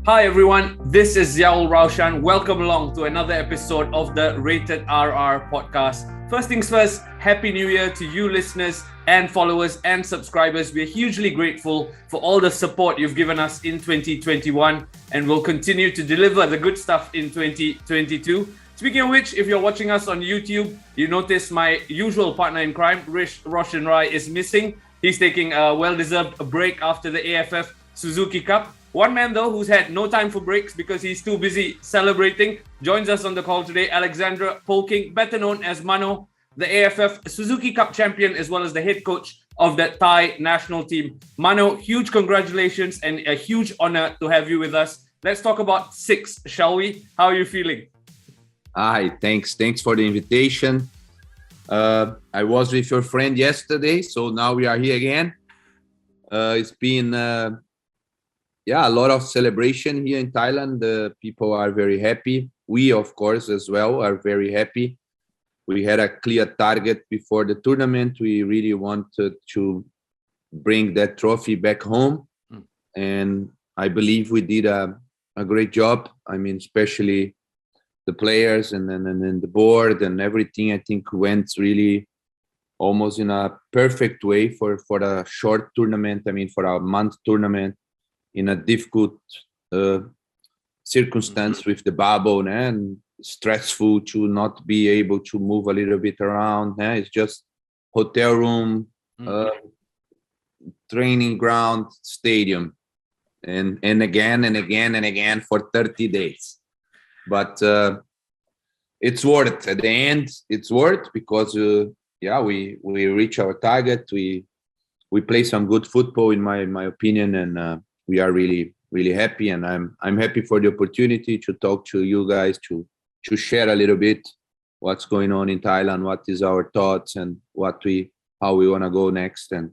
Hi everyone, this is Ziaul Raushan. Welcome along to another episode of the Rated RR podcast. First things first, Happy New Year to you listeners and followers and subscribers. We're hugely grateful for all the support you've given us in 2021 and we'll continue to deliver the good stuff in 2022. Speaking of which, if you're watching us on YouTube, you notice my usual partner in crime, Roshan Rai, is missing. He's taking a well-deserved break after the AFF Suzuki Cup. One man, though, who's had no time for breaks because he's too busy celebrating, joins us on the call today, Alexandre Pölking, better known as Mano, the AFF Suzuki Cup champion, as well as the head coach of the Thai national team. Mano, huge congratulations and a huge honor to have you with us. Let's talk about six, shall we? How are you feeling? Hi, thanks for the invitation. I was with your friend yesterday, so now we are here again. It's been... a lot of celebration here in Thailand. The people are very happy. We, of course, as well, are very happy. We had a clear target before the tournament. We really wanted to bring that trophy back home. And I believe we did a great job. I mean, especially the players and then the board and everything, I think went really almost in a perfect way for a short tournament. I mean, for a month tournament. In a difficult circumstance with the bubble and stressful to not be able to move a little bit around. It's just hotel room, training ground, stadium, and again and again and again for 30 days. But it's worth. At the end, it's worth because we reach our target. We play some good football, in my opinion, and. We are really, really happy, and I'm happy for the opportunity to talk to you guys, to share a little bit what's going on in Thailand, what is our thoughts, and how we want to go next. And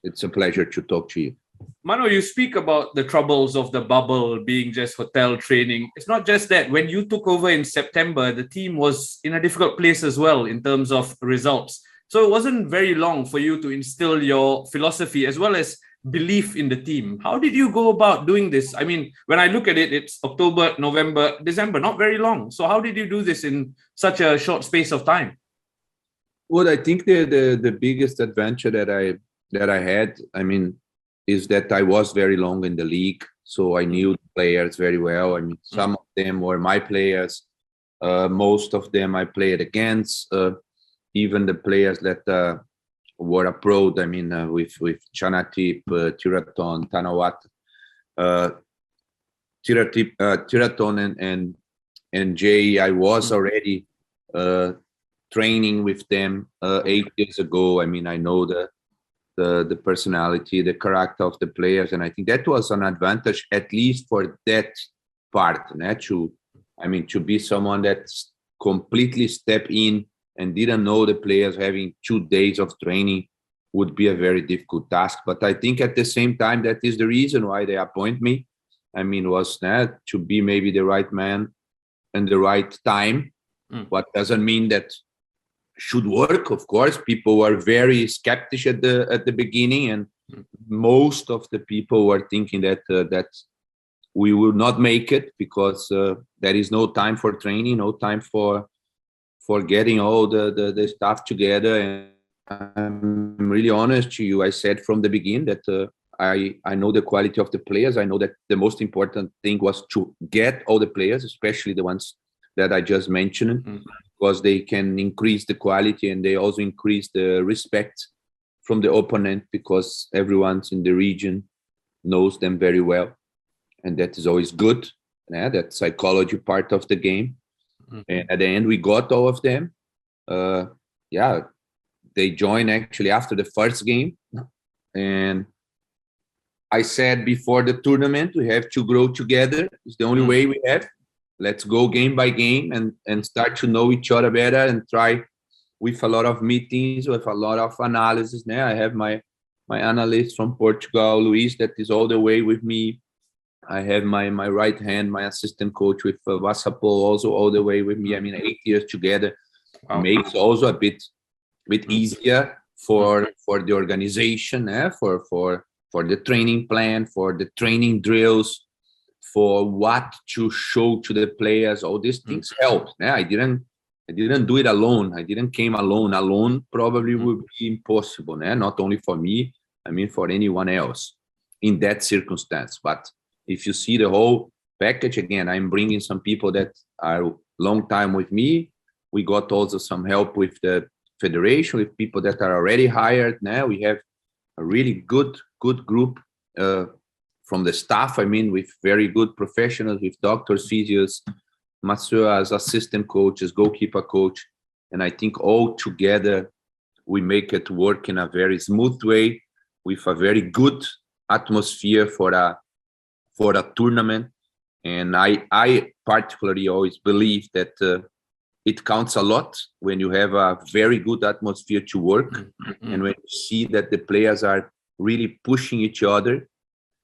it's a pleasure to talk to you. Mano, you speak about the troubles of the bubble being just hotel training. It's not just that. When you took over in September, the team was in a difficult place as well in terms of results. So it wasn't very long for you to instill your philosophy as well as belief in the team. How did you go about doing this? I mean, when I look at it, it's October, November, December, not very long. So how did you do this in such a short space of time? Well, I think the biggest adventure that I had, I mean, is that I was very long in the league. So I knew the players very well. I mean, some of them were my players. Most of them I played against. Even the players that were abroad, I mean, with Chanatip, Tiraton, Tanawat, Tiraton and Jay. I was already training with them 8 years ago. I mean, I know the personality, the character of the players, and I think that was an advantage, at least for that part. To be someone that completely step in and didn't know the players, having 2 days of training would be a very difficult task. But I think at the same time, that is the reason why they appoint me. I mean, was to be maybe the right man and the right time. What doesn't mean that should work. Of course, people were very skeptical at the beginning, and most of the people were thinking that we will not make it because there is no time for training, no time for getting all the stuff together. And I'm really honest to you. I said from the beginning that I know the quality of the players. I know that the most important thing was to get all the players, especially the ones that I just mentioned, because they can increase the quality and they also increase the respect from the opponent because everyone's in the region knows them very well. And that is always good. That psychology part of the game. And at the end, we got all of them. They joined actually after the first game. And I said before the tournament, we have to grow together. It's the only way we have. Let's go game by game and start to know each other better and try with a lot of meetings, with a lot of analysis. Now I have my analyst from Portugal, Luis, that is all the way with me. I have my right hand, my assistant coach with Vasapo also all the way with me. I mean, 8 years together makes also a bit easier for the organization, for the training plan, for the training drills, for what to show to the players. All these things helped. Yeah, I didn't do it alone. I didn't came alone. Alone probably would be impossible. Not only for me, I mean for anyone else in that circumstance. But if you see the whole package, again, I'm bringing some people that are long time with me. We got also some help with the federation, with people that are already hired. Now we have a really good group from the staff. I mean, with very good professionals, with doctors, physios, masseurs, assistant coaches, goalkeeper coach. And I think all together we make it work in a very smooth way with a very good atmosphere for a tournament. And I particularly always believe that it counts a lot when you have a very good atmosphere to work and when you see that the players are really pushing each other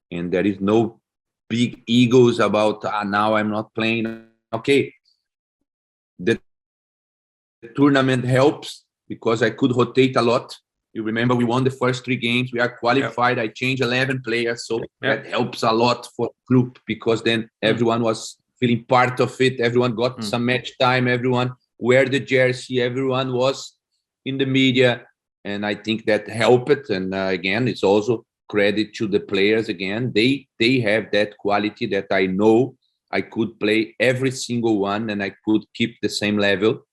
and there is no big egos about now I'm not playing. Okay, the tournament helps because I could rotate a lot. You remember we won the first 3 games. We are qualified. Yep. I changed 11 players, so that helps a lot for the group because then everyone was feeling part of it. Everyone got some match time. Everyone wear the jersey. Everyone was in the media, and I think that helped. And again, it's also credit to the players. Again, they have that quality that I know I could play every single one, and I could keep the same level.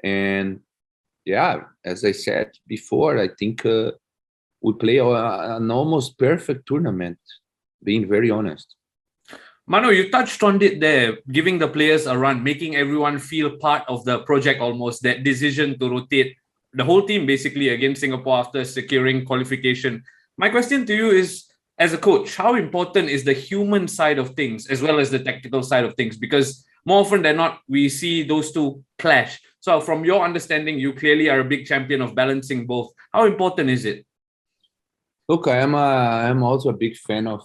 And yeah, as I said before, I think we play an almost perfect tournament, being very honest. Mano, you touched on it there, giving the players a run, making everyone feel part of the project almost, that decision to rotate the whole team basically against Singapore after securing qualification. My question to you is, as a coach, how important is the human side of things as well as the tactical side of things? Because more often than not, we see those two clash. So from your understanding, you clearly are a big champion of balancing both. How important is it? Look, I'm also a big fan of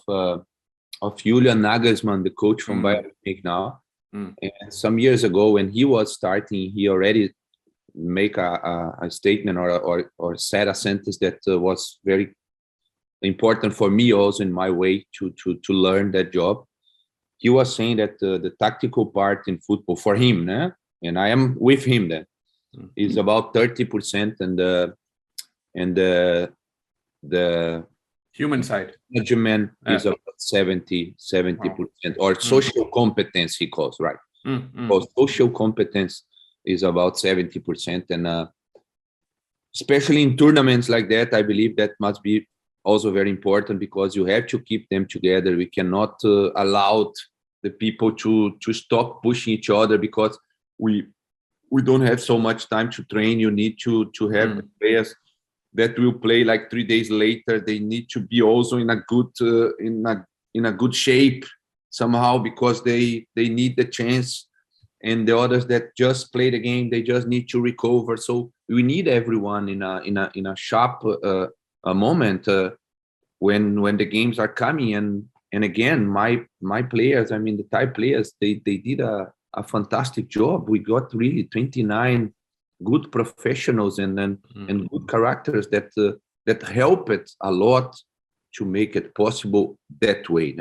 Julian Nagelsmann, the coach from Bayern Munich now. And some years ago, when he was starting, he already make a statement or said a sentence that was very important for me also in my way to learn that job. He was saying that the tactical part in football for him, and I am with him then, is about 30%, and the human side management is about 70%, or social competence he calls, right? Because social competence is about 70%, and especially in tournaments like that, I believe that must be also very important because you have to keep them together. We cannot allow the people to stop pushing each other because we don't have so much time to train. You need to have the players that will play like 3 days later. They need to be also in a good in a good shape somehow because they need the chance. And the others that just play the game, they just need to recover. So we need everyone in a sharp moment when the games are coming. And again, my players, I mean the Thai players, they did a fantastic job. We got really 29 good professionals and good characters that help it a lot to make it possible that way.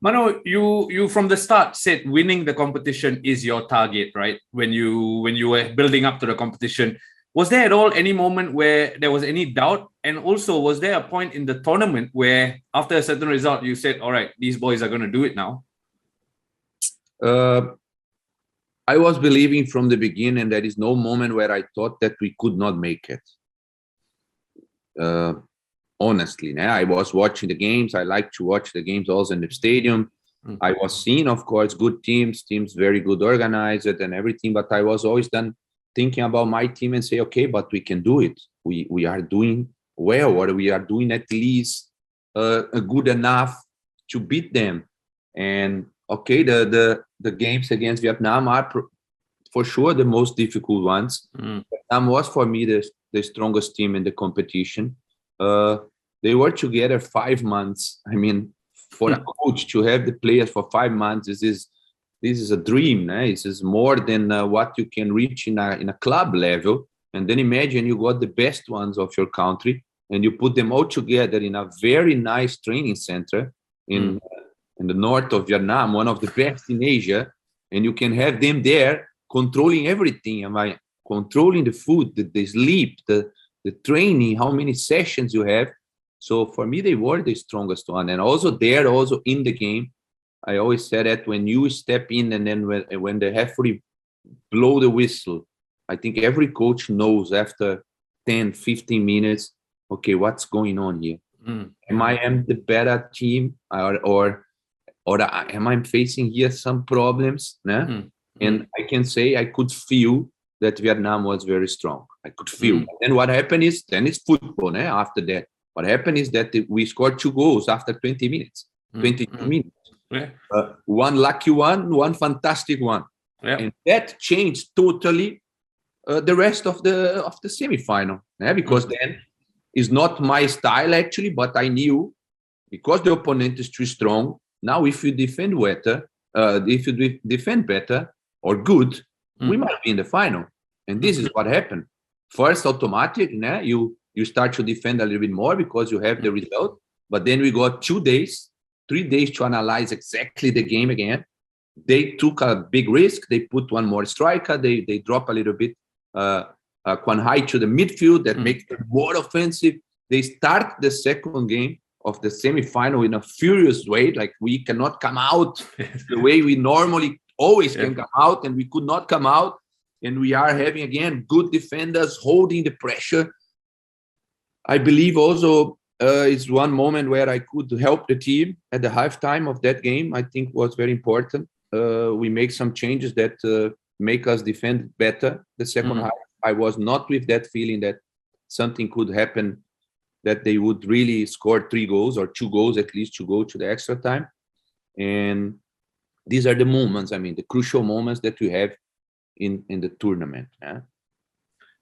Mano, you from the start said winning the competition is your target, right? When you were building up to the competition, was there at all any moment where there was any doubt? And also, was there a point in the tournament where after a certain result, you said, all right, these boys are going to do it now? I was believing from the beginning there is no moment where I thought that we could not make it. Honestly, I was watching the games. I like to watch the games also in the stadium. I was seeing, of course, good teams very good organized and everything, but I was always then thinking about my team and say, okay, but we can do it. We are doing well, or we are doing at least good enough to beat them. And okay, the games against Vietnam are for sure the most difficult ones. Vietnam was for me the strongest team in the competition. They were together 5 months. I mean, for a coach to have the players for 5 months, this is a dream. This is more than what you can reach in a club level. And then imagine you got the best ones of your country and you put them all together in a very nice training center in in the north of Vietnam, one of the best in Asia, and you can have them there controlling everything. Am I controlling the food, the sleep, the training, how many sessions you have? So for me, they were the strongest one. And also in the game, I always said that when you step in and then when the referee blow the whistle, I think every coach knows after 10, 15 minutes, okay, what's going on here? Am I the better team or am I facing here some problems? And I can say I could feel that Vietnam was very strong. I could feel. And what happened is, then it's football. After that, what happened is that we scored 2 goals after 20 minutes, 22 minutes. Yeah. One lucky one fantastic one. Yeah. And that changed totally the rest of the semi-final. Because then it's not my style actually, but I knew because the opponent is too strong. Now, if you defend better or good, we might be in the final. And this is what happened. First, automatic, you start to defend a little bit more because you have the result. But then we got 3 days to analyze exactly the game again. They took a big risk. They put one more striker. They drop a little bit Quan Hai to the midfield that makes them more offensive. They start the second game of the semi-final in a furious way, like we cannot come out the way we normally always can come out, and we could not come out. And we are having, again, good defenders holding the pressure. I believe also it's one moment where I could help the team at the halftime of that game. I think was very important. We make some changes that make us defend better the second half. I was not with that feeling that something could happen, that they would really score 3 goals or 2 goals at least to go to the extra time. And these are the moments, the crucial moments that we have in the tournament.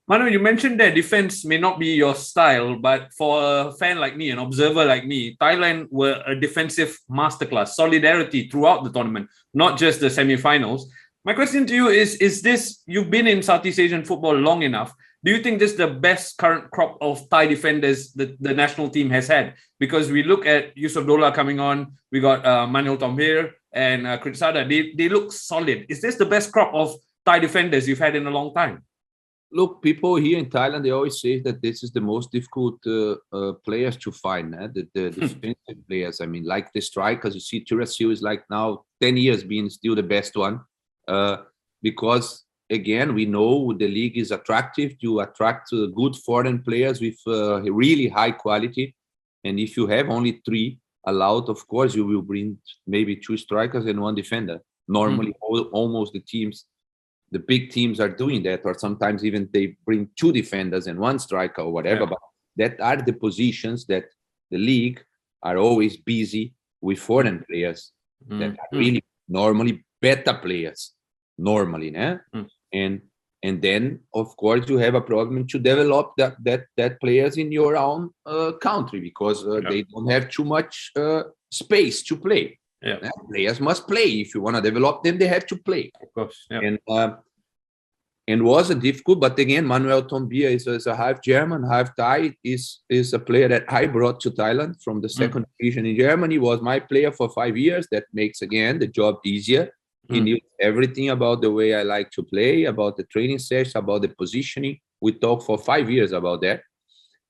Manu, you mentioned that defense may not be your style, but for a fan like me, an observer like me, Thailand were a defensive masterclass, solidarity throughout the tournament, not just the semi-finals. My question to you is this, you've been in Southeast Asian football long enough. Do you think this is the best current crop of Thai defenders that the national team has had? Because we look at Yusuf Dola coming on, we got Manuel Tombir and Kritsada. They look solid. Is this the best crop of Thai defenders you've had in a long time? Look, people here in Thailand, they always say that this is the most difficult players to find, the defensive players. Like the strikers, you see Turasil is like now 10 years being still the best one. Because again, we know the league is attractive to attract good foreign players with really high quality. And if you have only 3 allowed, of course, you will bring maybe 2 strikers and 1 defender. Normally, almost the big teams are doing that, or sometimes even they bring 2 defenders and 1 striker or whatever. But that are the positions that the league are always busy with foreign players that are really normally better players. Normally, and then of course you have a problem to develop that players in your own country because they don't have too much space to play. Players must play. If you want to develop them, they have to play. Of course. And was a difficult, but again, Manuel Tombia is a half German, half Thai. Is a player that I brought to Thailand from the second division in Germany. Was my player for 5 years. That makes again the job easier. He knew everything about the way I like to play, about the training sessions, about the positioning. We talked for 5 years about that.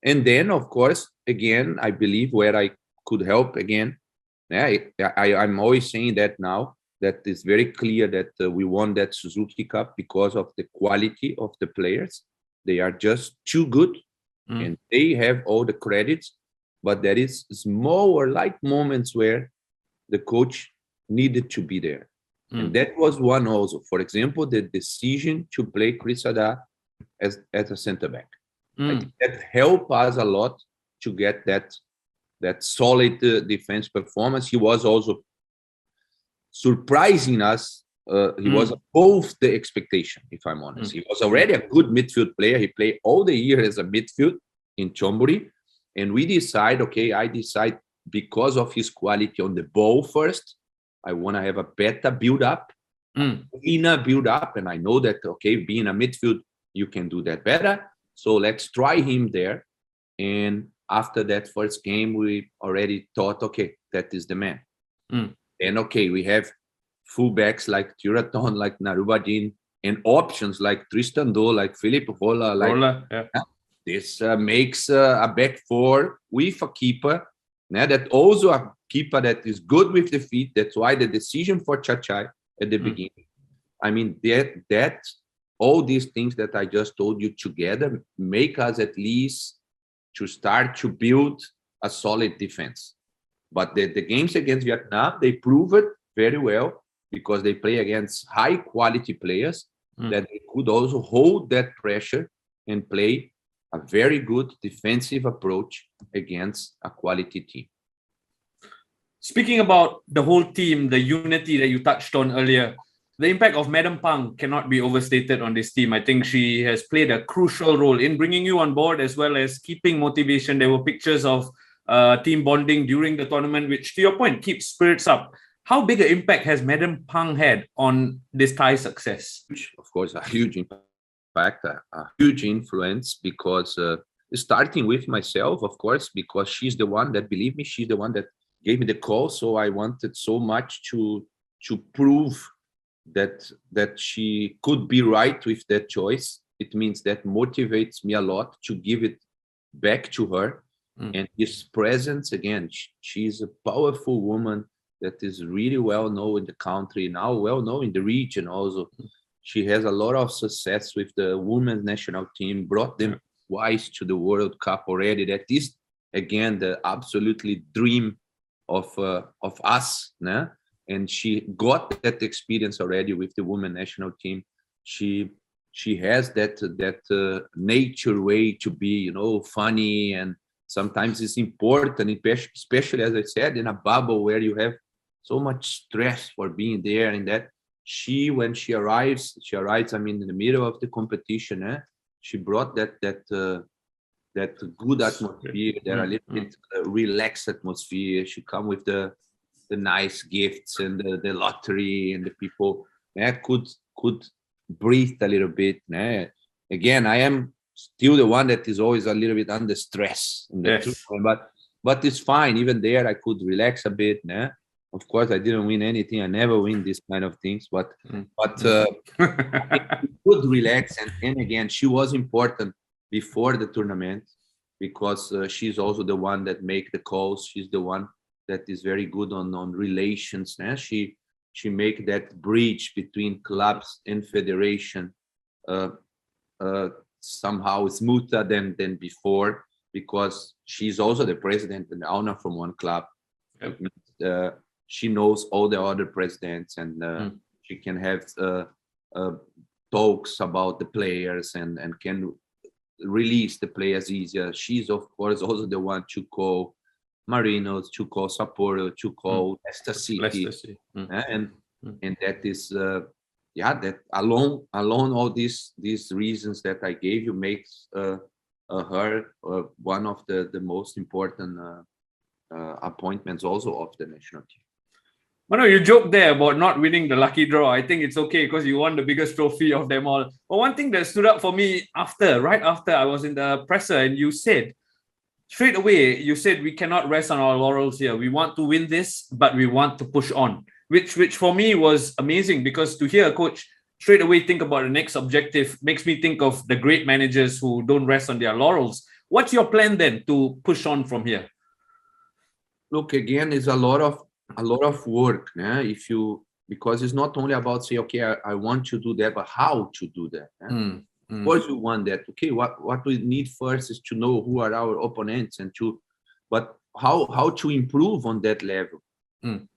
And then, of course, again, I believe where I could help again. I'm always saying that now, that it's very clear that we won that Suzuki Cup because of the quality of the players. They are just too good and they have all the credits. But there is small or light moments where the coach needed to be there. And that was one also. For example, the decision to play Kritsada as a center back. I think that helped us a lot to get that solid defense performance. He was also surprising us. He was above the expectation, if I'm honest. He was already a good midfield player. He played all the year as a midfield in Chonburi. And I decide because of his quality on the ball first, I want to have a better build-up, cleaner build-up. And I know that, being a midfield, you can do that better. So let's try him there. And after that first game, we already thought, that is the man. And okay, we have fullbacks like Tiraton, like Narubadin, and options like Tristan Do, like Philip Rolla, this makes a back four with a keeper. That also a keeper that is good with the feet. That's why the decision for Chachai at the beginning. I mean, that all these things that I just told you together make us at least to start to build a solid defense. But the games against Vietnam, they prove it very well because they play against high quality players that they could also hold that pressure and play a very good defensive approach against a quality team. Speaking about the whole team, the unity that you touched on earlier, the impact of Mdm Pang cannot be overstated on this team. I think she has played a crucial role in bringing you on board as well as keeping motivation. There were pictures of team bonding during the tournament, which, to your point, keeps spirits up. How big an impact has Mdm Pang had on this Thai success? Of course, a huge impact, a huge influence, because starting with myself, of course, because she's the one that believed me, she's the one that gave me the call. So I wanted so much to prove that she could be right with that choice. It means that motivates me a lot to give it back to her. And his presence, again, she's a powerful woman that is really well known in the country, now well known in the region also. She has a lot of success with the women's national team, brought them twice to the World Cup already. That is, again, the absolutely dream of us. Né? And she got that experience already with the women's national team. She has that nature way to be, funny, and sometimes it's important, especially, as I said, in a bubble where you have so much stress for being there. And that when she arrives, I mean, in the middle of the competition, she brought that good atmosphere, that a little bit relaxed atmosphere. She come with the nice gifts and the lottery, and the people could breathe a little bit. Again, I am still the one that is always a little bit under stress in the tournament, but it's fine. Even there, I could relax a bit. Of course, I didn't win anything. I never win these kind of things, but I could relax. And again, she was important before the tournament because she's also the one that make the calls. She's the one that is very good on relations. She make that bridge between clubs and federation somehow smoother than before, because she's also the president and the owner from one club. She knows all the other presidents, and she can have talks about the players and can release the players easier. She's, of course, also the one to call Marinos, to call Sapporo, to call Leicester City. And that is that alone all these reasons that I gave you makes her one of the most important appointments also of the national team. Mano, you joked there about not winning the lucky draw. I think it's okay because you won the biggest trophy of them all. But one thing that stood out for me right after I was in the presser, and you said straight away, we cannot rest on our laurels here. We want to win this, but we want to push on, which for me was amazing, because to hear a coach straight away think about the next objective makes me think of the great managers who don't rest on their laurels. What's your plan then to push on from here? Look, again, it's a lot of work, because it's not only about say, okay, I want to do that, but how to do that. Of course, you want that. Okay, what we need first is to know who are our opponents, but how to improve on that level.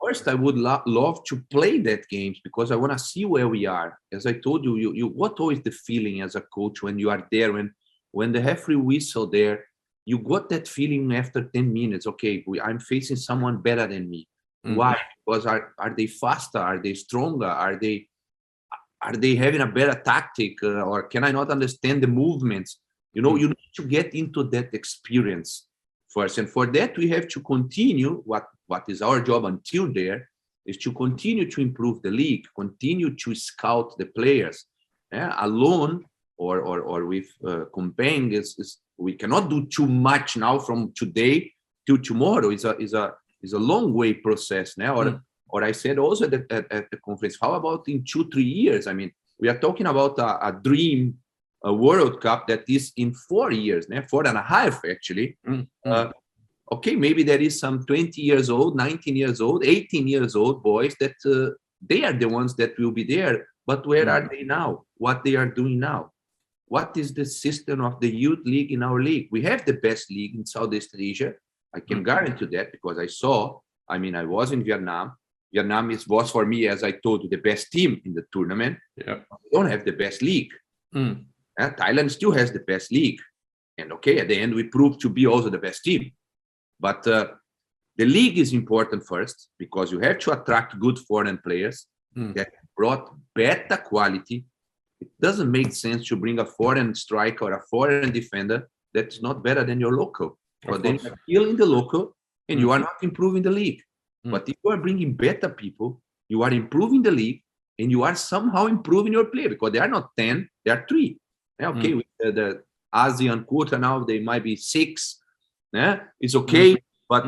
First, I would love to play that games, because I want to see where we are. As I told you, what always the feeling as a coach when you are there, when the referee whistle there, you got that feeling after 10 minutes. Okay, I'm facing someone better than me. Why? Because are they faster? Are they stronger? Are they having a better tactic, or can I not understand the movements? You need to get into that experience first, and for that we have to continue. What is our job until there is to continue to improve the league, continue to scout the players. Alone or with Compang is we cannot do too much now from today to tomorrow. Is a long way process now, or I said also at the conference, how about in 2-3 years? I mean, we are talking about a dream, a World Cup that is in 4 years, 4.5 actually. Okay, maybe there is some 20 years old, 19 years old, 18 years old boys that they are the ones that will be there. But where are they now? What they are doing now? What is the system of the youth league in our league? We have the best league in Southeast Asia. I can guarantee that because I was in Vietnam. Vietnam was for me, as I told you, the best team in the tournament. Yeah. We don't have the best league. Thailand still has the best league. And okay, at the end, we proved to be also the best team. But the league is important first because you have to attract good foreign players that brought better quality. It doesn't make sense to bring a foreign striker or a foreign defender that's not better than your local. But then you're killing the local and you are not improving the league. But if you are bringing better people, you are improving the league and you are somehow improving your play because they are not 10, they are 3. Okay, with the ASEAN quota now, they might be 6. It's okay, but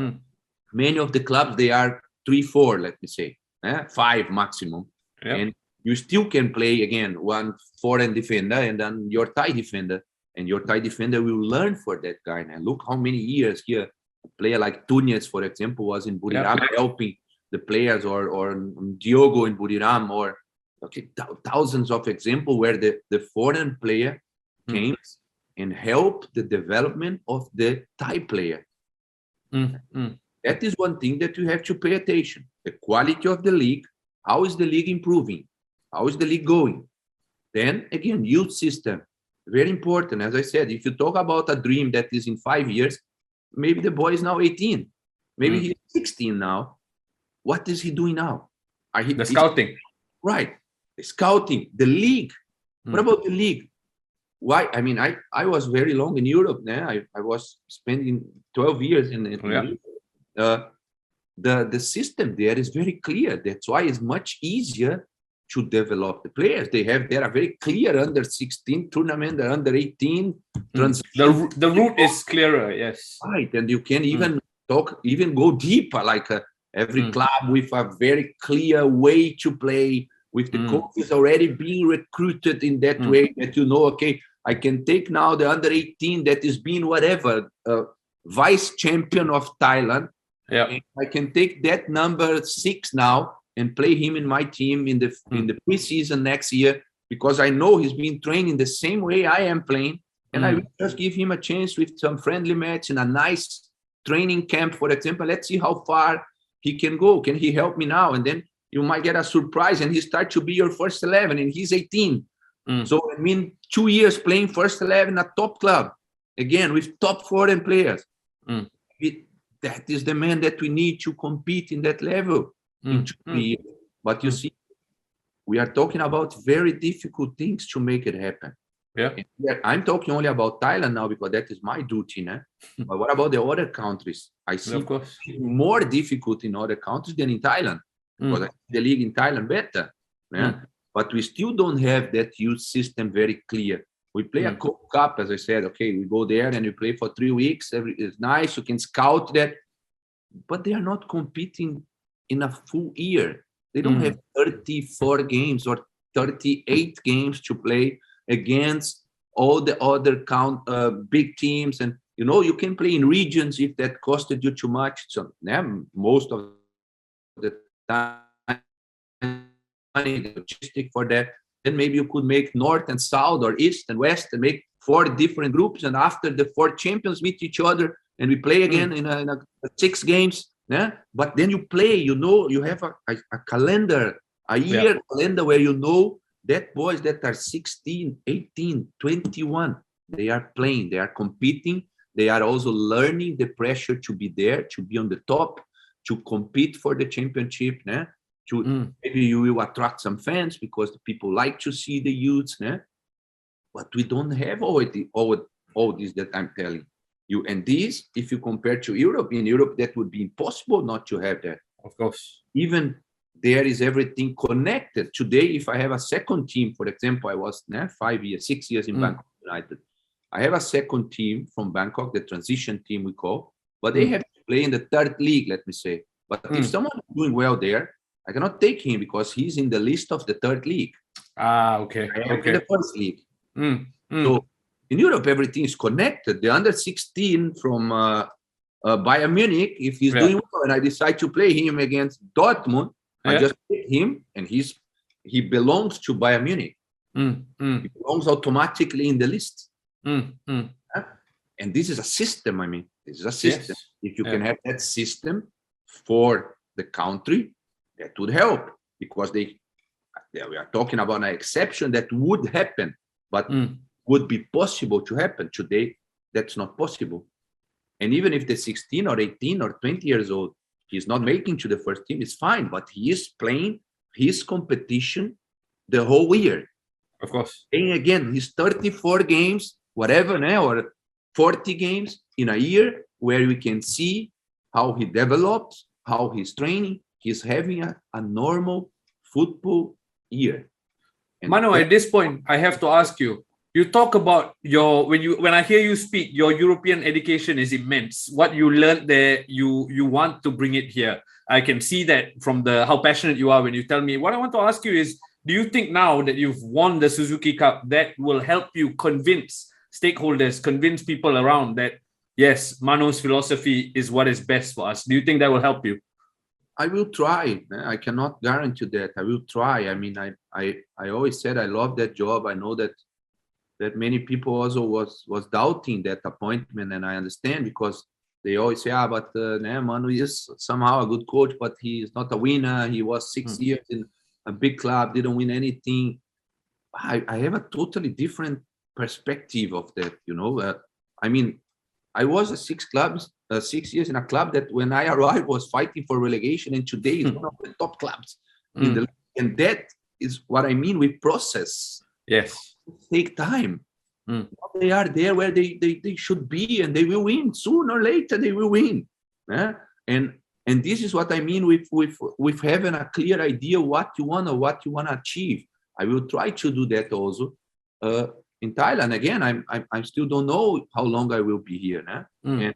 many of the clubs, they are 3, 4, let me say, 5 maximum. And you still can play again one foreign defender and then your Thai defender, and your Thai defender will learn for that guy. And look how many years here a player like Tunis, for example, was in Buriram helping the players, or Diogo in Buriram, or thousands of examples where the foreign player came and helped the development of the Thai player. That is one thing that you have to pay attention. The quality of the league. How is the league improving? How is the league going? Then again, youth system, very important. As I said, if you talk about a dream that is in 5 years, maybe the boy is now 18, maybe he's 16 now. What is he doing now? The scouting. Right, the scouting, the league. What about the league? Why? I mean, I was very long in Europe. I was spending 12 years in Europe. The system there is very clear. That's why it's much easier to develop the players. They have a very clear under 16 tournament, the under 18. The route is clearer, yes. Right, and you can even go deeper, like every club with a very clear way to play, with the coaches already being recruited in that way that okay, I can take now the under 18 that is being whatever, vice champion of Thailand. Yeah, I can take that number 6 now and play him in my team in the preseason next year because I know he's been training the same way I am playing, and I will just give him a chance with some friendly match in a nice training camp, for example. Let's see how far he can go. Can he help me now? And then you might get a surprise and he starts to be your first 11 and he's 18. So I mean, 2 years playing first 11 at top club, again with top foreign players. That is the man that we need to compete in that level. But you see, we are talking about very difficult things to make it happen. I'm talking only about Thailand now because that is my duty. But what about the other countries? I see more difficult in other countries than in Thailand because I see the league in Thailand better. But we still don't have that youth system very clear. We play a cup, as I said. Okay, we go there and we play for 3 weeks. It's nice. You can scout that. But they are not competing in a full year. They don't have 34 games or 38 games to play against all the other big teams. And, you can play in regions if that costed you too much. So most of the time, money, logistic for that. Then maybe you could make North and South or East and West and make 4 different groups. And after the 4 champions meet each other and we play again in a 6 games. But then you play, you have a calendar, a year calendar where that boys that are 16, 18, 21, they are playing, they are competing. They are also learning the pressure to be there, to be on the top, to compete for the championship. Maybe you will attract some fans because the people like to see the youths. But we don't have all this that I'm telling you. And this, if you compare to Europe, in Europe, that would be impossible not to have that. Of course. Even there is everything connected. Today, if I have a second team, for example, I was 6 years in Bangkok United. I have a second team from Bangkok, the transition team we call, but they have to play in the 3rd league, let me say. But if someone is doing well there, I cannot take him because he's in the list of the third league. Okay. I am in the first league. Mm. So in Europe, everything is connected. The under 16 from Bayern Munich, if he's doing well and I decide to play him against Dortmund, I just pick him and he belongs to Bayern Munich. He belongs automatically in the list. And this is a system. I mean, this is a system. Yes. If you can have that system for the country, that would help, because we are talking about an exception that would happen, but would be possible to happen. Today, that's not possible. And even if the 16 or 18 or 20 years old, he's not making to the first team, it's fine, but he is playing his competition the whole year. Of course. Playing again his 34 games, whatever, or 40 games in a year, where we can see how he develops, how he's training. He's having a normal football year. And Mano, at this point, I have to ask you, you talk about when I hear you speak, your European education is immense. What you learned there, you want to bring it here. I can see that from how passionate you are when you tell me. What I want to ask you is, do you think now that you've won the Suzuki Cup, that will help you convince stakeholders, convince people around that, yes, Mano's philosophy is what is best for us? Do you think that will help you? I will try. I cannot guarantee that. I will try. I mean, I always said I love that job. I know that many people also was doubting that appointment, and I understand, because they always say, but Mano is somehow a good coach, but he is not a winner. He was 6 years in a big club, didn't win anything. I have a totally different perspective of that. I mean, I was 6 years in a club that when I arrived was fighting for relegation, and today is one of the top clubs in the league. And that is what I mean with process. Yes. Take time. They are there where they should be, and they will win. Sooner or later they will win. And this is what I mean with having a clear idea what you want or what you want to achieve. I will try to do that also. In Thailand, again, I still don't know how long I will be here. And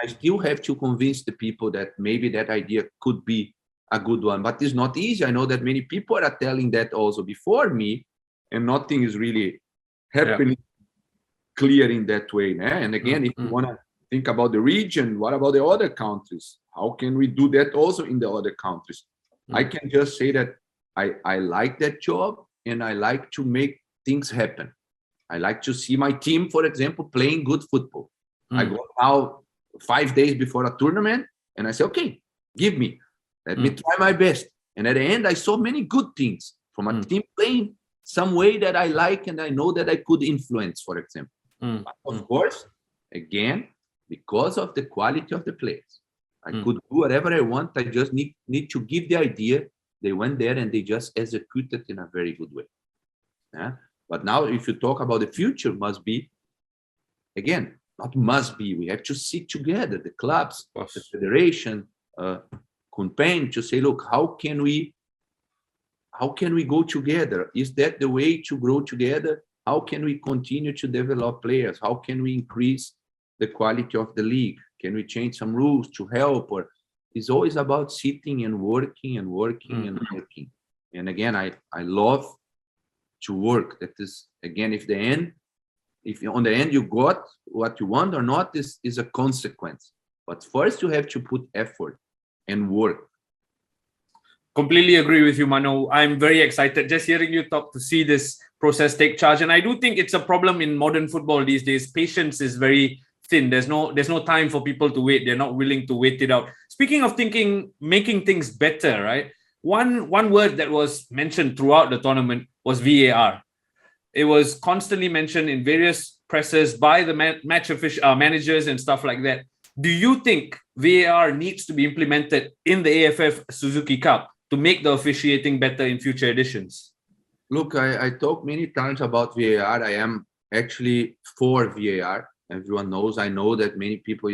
I still have to convince the people that maybe that idea could be a good one, but it's not easy. I know that many people are telling that also before me, and nothing is really happening clear in that way. And again, if you want to think about the region, what about the other countries? How can we do that also in the other countries? I can just say that I like that job, and I like to make things happen. I like to see my team, for example, playing good football. I go now 5 days before a tournament, and I say, okay, give me. Let me try my best. And at the end, I saw many good things from a team playing some way that I like, and I know that I could influence, for example. But of course, again, because of the quality of the players, I could do whatever I want. I just need to give the idea. They went there and they just executed in a very good way. But now, if you talk about the future, must be, again, not must be. We have to sit together, the clubs, the federation, campaign, to say, look, how can we go together? Is that the way to grow together? How can we continue to develop players? How can we increase the quality of the league? Can we change some rules to help? Or it's always about sitting and working and working and working. And again, I love to work. That is, again, if on the end you got what you want or not, this is a consequence. But first you have to put effort and work. Completely agree with you, Mano. I'm very excited just hearing you talk to see this process take charge. And I do think it's a problem in modern football these days. Patience is very thin. There's no time for people to wait. They're not willing to wait it out. Speaking of making things better, right? One word that was mentioned throughout the tournament was VAR. It was constantly mentioned in various presses by the match managers and stuff like that. Do you think VAR needs to be implemented in the AFF Suzuki Cup to make the officiating better in future editions? Look, I talked many times about VAR. I am actually for VAR. Everyone knows. I know that many people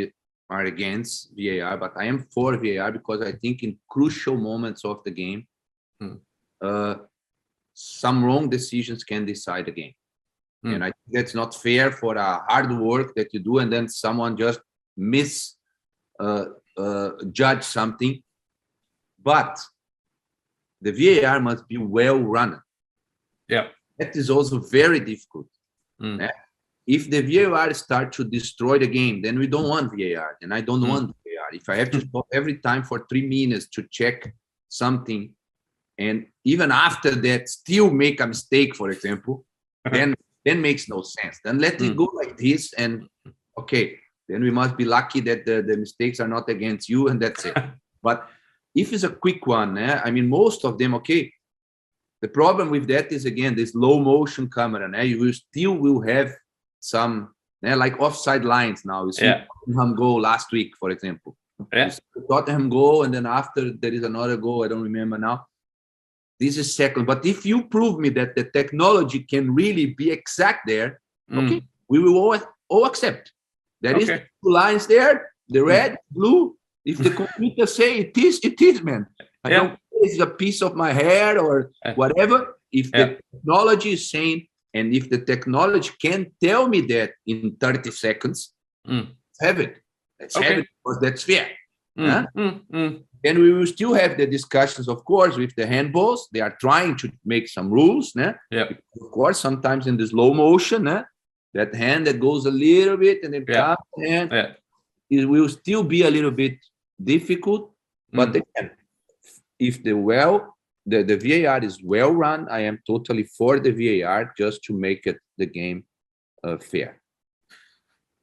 are against VAR, but I am for VAR because I think in crucial moments of the game, some wrong decisions can decide the game. And I think that's not fair for a hard work that you do and then someone just judge something. But the VAR must be well run. Yeah. That is also very difficult. If the VAR start to destroy the game, then we don't want VAR, and I don't want VAR. If I have to stop every time for 3 minutes to check something, and even after that still make a mistake, for example, then makes no sense. Then let it go like this, and okay, then we must be lucky that the mistakes are not against you, and that's it. But if it's a quick one, I mean, most of them, okay. The problem with that is, again, this low motion camera. You will still have some like offside lines now. You see Tottenham goal last week, for example. You see Tottenham goal, and then after there is another goal. I don't remember now. This is second. But if you prove me that the technology can really be exact there, okay, we will all accept. There is 2 lines there, the red, blue. If the computer say it is, man. I don't care if it's a piece of my hair or whatever. If the technology is saying, and if the technology can tell me that in 30 seconds, let's have it. Let's have it, because that's fair. And we will still have the discussions, of course, with the handballs. They are trying to make some rules. Of course, sometimes in the slow motion, that hand that goes a little bit and then comes hand, it will still be a little bit difficult. But again, if the VAR is well run, I am totally for the VAR, just to make it the game fair.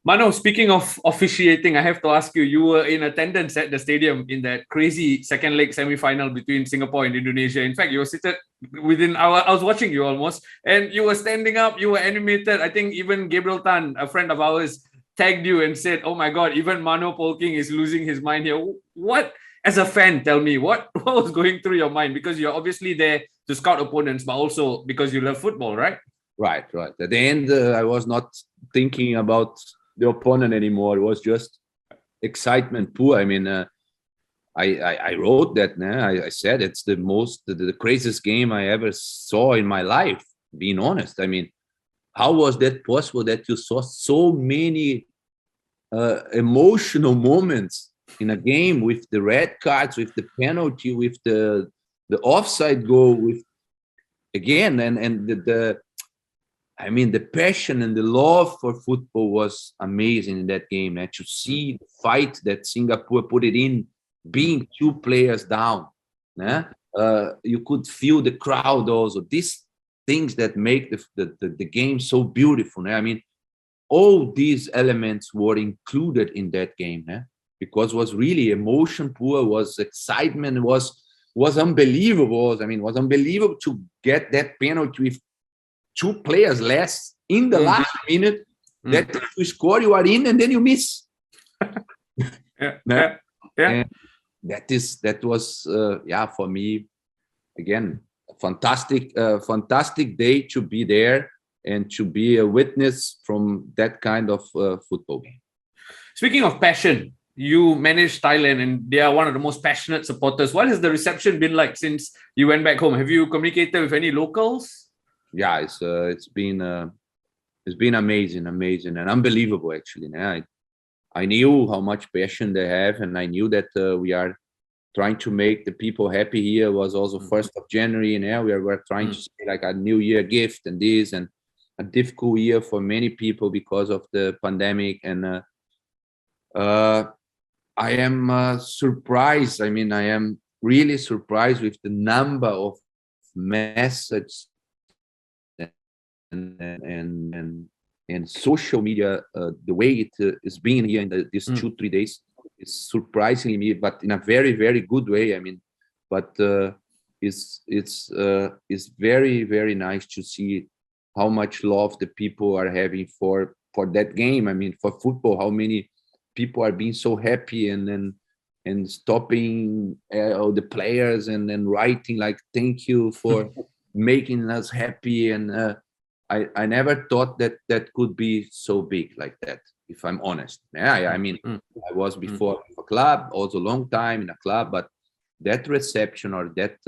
Mano, speaking of officiating, I have to ask you, you were in attendance at the stadium in that crazy second leg semi-final between Singapore and Indonesia. In fact, you were seated within I was watching you almost, and you were standing up, you were animated. I think even Gabriel Tan, a friend of ours, tagged you and said, "Oh my God, even Mano Pölking is losing his mind here." What, as a fan, tell me, what was going through your mind? Because you're obviously there to scout opponents, but also because you love football, right? Right. At the end, I was not thinking about the opponent anymore. It was just excitement pure. I mean, I wrote that. I said it's the craziest game I ever saw in my life, being honest. I mean, how was that possible that you saw so many emotional moments in a game, with the red cards, with the penalty, with the offside goal, with again, and the I mean, the passion and the love for football was amazing in that game. And to see the fight that Singapore put it in, being 2 players down, you could feel the crowd also. These things that make the game so beautiful. I mean, all these elements were included in that game, because it was really emotion pure, was excitement, was unbelievable. I mean, it was unbelievable to get that penalty with 2 players less in the last minute. That if you score, you are in, and then you miss. And that was for me, again, a fantastic day to be there and to be a witness from that kind of football game. Speaking of passion, you manage Thailand, and they are one of the most passionate supporters. What has the reception been like since you went back home? Have you communicated with any locals? Yeah, it's been amazing and unbelievable, actually. I knew how much passion they have, and I knew that we are trying to make the people happy here. It was also 1st of January, and we were trying to say like a New Year gift and this, and a difficult year for many people because of the pandemic. And I am surprised. I mean, I am really surprised with the number of messages and social media, the way it is being here in these 2-3 days is surprising me, but in a very, very good way. I mean, but it's very, very nice to see how much love the people are having for that game. I mean, for football, how many people are being so happy and stopping all the players and writing like, thank you for making us happy. And I never thought that could be so big like that, if I'm honest. I mean, I was before a club, also long time in a club, but that reception or that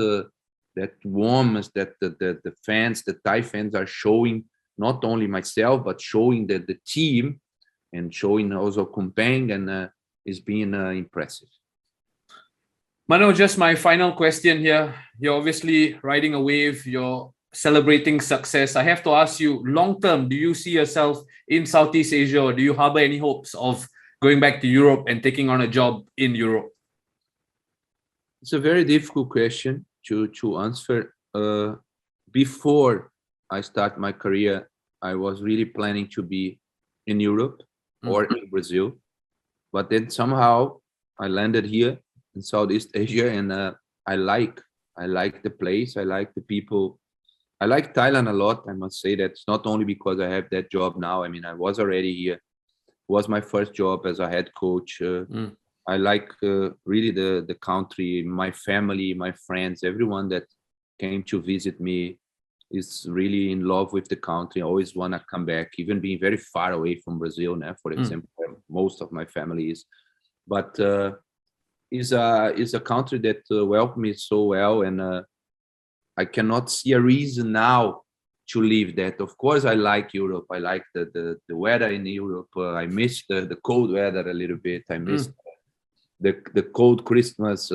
warmness that the fans, the Thai fans are showing, not only myself, but showing the team and showing also Pang, and is being impressive. Mano, just my final question here. You're obviously riding a wave. You're celebrating success. I have to ask you, long term, do you see yourself in Southeast Asia, or do you harbor any hopes of going back to Europe and taking on a job in Europe? It's a very difficult question to answer. Before I start my career, I was really planning to be in Europe or in Brazil, but then somehow I landed here in Southeast Asia, and I like the place. I like the people. I like Thailand a lot. I must say that it's not only because I have that job now. I mean, I was already here. It was my first job as a head coach. I like really the country, my family, my friends, everyone that came to visit me is really in love with the country. I always want to come back, even being very far away from Brazil now, for example, where most of my family is. But is a country that welcomed me so well, and I cannot see a reason now to leave that. Of course, I like Europe. I like the weather in Europe. I miss the cold weather a little bit. I miss the cold Christmas.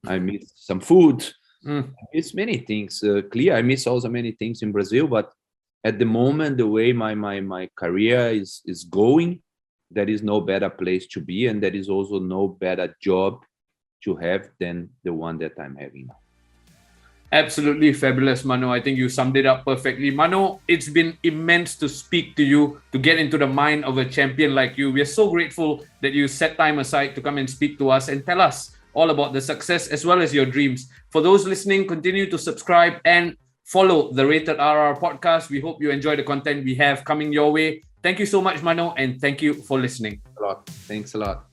I miss some food. I miss many things. Clear, I miss also many things in Brazil. But at the moment, the way my career is going, there is no better place to be, and there is also no better job to have than the one that I'm having now. Absolutely fabulous, Mano. I think you summed it up perfectly. Mano, it's been immense to speak to you, to get into the mind of a champion like you. We are so grateful that you set time aside to come and speak to us and tell us all about the success as well as your dreams. For those listening, continue to subscribe and follow the Rated RR podcast. We hope you enjoy the content we have coming your way. Thank you so much, Mano, and thank you for listening. Thanks a lot.